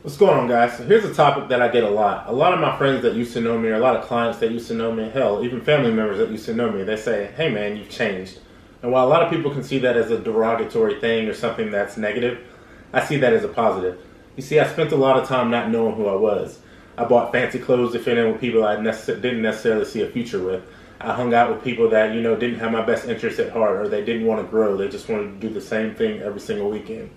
What's going on, guys? So here's a topic that I get a lot. A lot of my friends that used to know me, or a lot of clients that used to know me, hell, even family members that used to know me, they say, hey man, you've changed. And while a lot of people can see that as a derogatory thing or something that's negative, I see that as a positive. You see, I spent a lot of time not knowing who I was. I bought fancy clothes to fit in with people I didn't necessarily see a future with. I hung out with people that, didn't have my best interests at heart, or they didn't want to grow. They just wanted to do the same thing every single weekend.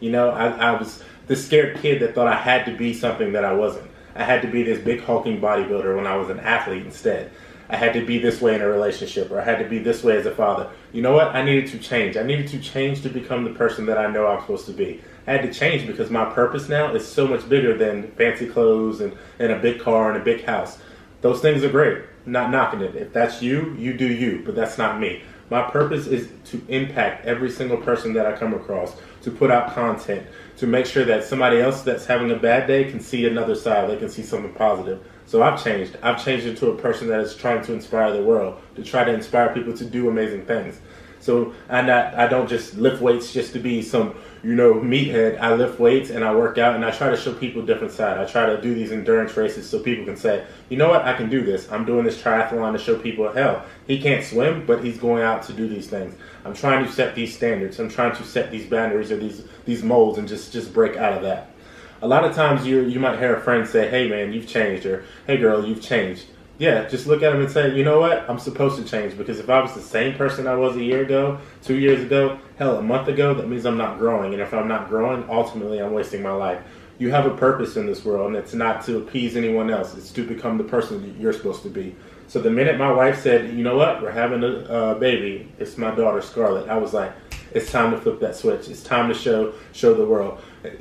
I was this scared kid that thought I had to be something that I wasn't. I had to be this big hulking bodybuilder when I was an athlete instead. I had to be this way in a relationship, or I had to be this way as a father. You know what? I needed to change. I needed to change to become the person that I know I'm supposed to be. I had to change because my purpose now is so much bigger than fancy clothes and a big car and a big house. Those things are great. Not knocking it. If that's you, you do you, but that's not me. My purpose is to impact every single person that I come across, to put out content, to make sure that somebody else that's having a bad day can see another side, they can see something positive. So I've changed. I've changed into a person that is trying to inspire the world, to try to inspire people to do amazing things. So I don't just lift weights just to be some, meathead. I lift weights and I work out and I try to show people a different side. I try to do these endurance races so people can say, you know what, I can do this. I'm doing this triathlon to show people, hell, he can't swim, but he's going out to do these things. I'm trying to set these standards. I'm trying to set these boundaries or these molds and just break out of that. A lot of times you might hear a friend say, hey man, you've changed, or hey girl, you've changed. Yeah, just look at them and say, you know what? I'm supposed to change, because if I was the same person I was a year ago, 2 years ago, hell, a month ago, that means I'm not growing. And if I'm not growing, ultimately I'm wasting my life. You have a purpose in this world, and it's not to appease anyone else. It's to become the person that you're supposed to be. So the minute my wife said, you know what? We're having a baby. It's my daughter, Scarlett. I was like, it's time to flip that switch. It's time to show the world.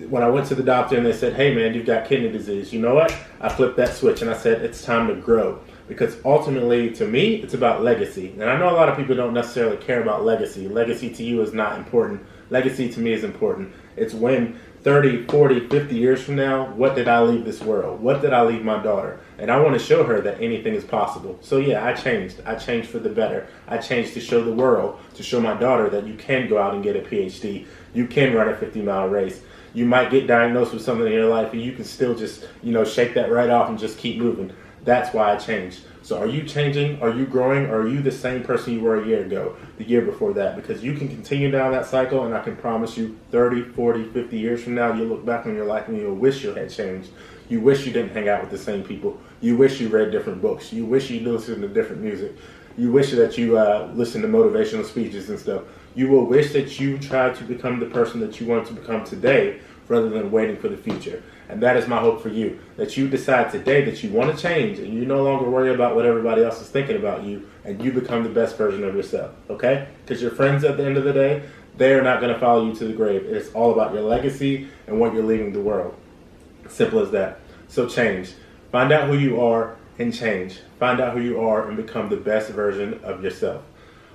When I went to the doctor and they said, hey man, you've got kidney disease. You know what? I flipped that switch and I said, it's time to grow. Because ultimately, to me, it's about legacy. And I know a lot of people don't necessarily care about legacy. Legacy to you is not important. Legacy to me is important. It's when 30, 40, 50 years from now, what did I leave this world? What did I leave my daughter? And I want to show her that anything is possible. So yeah, I changed. I changed for the better. I changed to show the world, to show my daughter that you can go out and get a PhD. You can run a 50-mile race. You might get diagnosed with something in your life and you can still just, shake that right off and just keep moving. That's why I changed. So are you changing? Are you growing? Or are you the same person you were a year ago, the year before that? Because you can continue down that cycle, and I can promise you 30, 40, 50 years from now, you'll look back on your life and you'll wish you had changed. You wish you didn't hang out with the same people. You wish you read different books. You wish you listened to different music. You wish that you listened to motivational speeches and stuff. You will wish that you tried to become the person that you want to become today, rather than waiting for the future. And that is my hope for you, that you decide today that you want to change and you no longer worry about what everybody else is thinking about you, and you become the best version of yourself, okay? Because your friends at the end of the day, they are not going to follow you to the grave. It's all about your legacy and what you're leaving the world. Simple as that. So change. Find out who you are and change. Find out who you are and become the best version of yourself.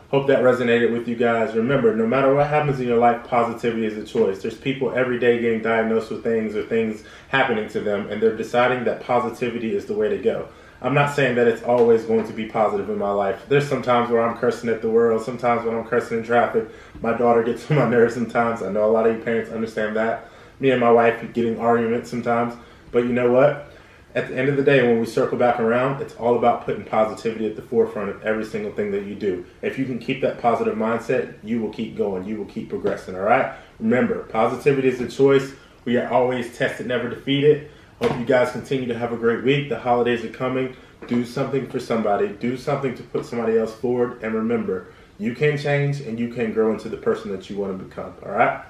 Hope that resonated with you guys. Remember, no matter what happens in your life, positivity is a choice. There's people every day getting diagnosed with things or things happening to them, and they're deciding that positivity is the way to go. I'm not saying that it's always going to be positive in my life. There's some times where I'm cursing at the world, sometimes when I'm cursing in traffic. My daughter gets on my nerves sometimes. I know a lot of you parents understand that. Me and my wife getting arguments sometimes. But you know what? At the end of the day, when we circle back around, it's all about putting positivity at the forefront of every single thing that you do. If you can keep that positive mindset, you will keep going. You will keep progressing, all right? Remember, positivity is a choice. We are always tested, never defeated. Hope you guys continue to have a great week. The holidays are coming. Do something for somebody. Do something to put somebody else forward. And remember, you can change and you can grow into the person that you want to become, all right?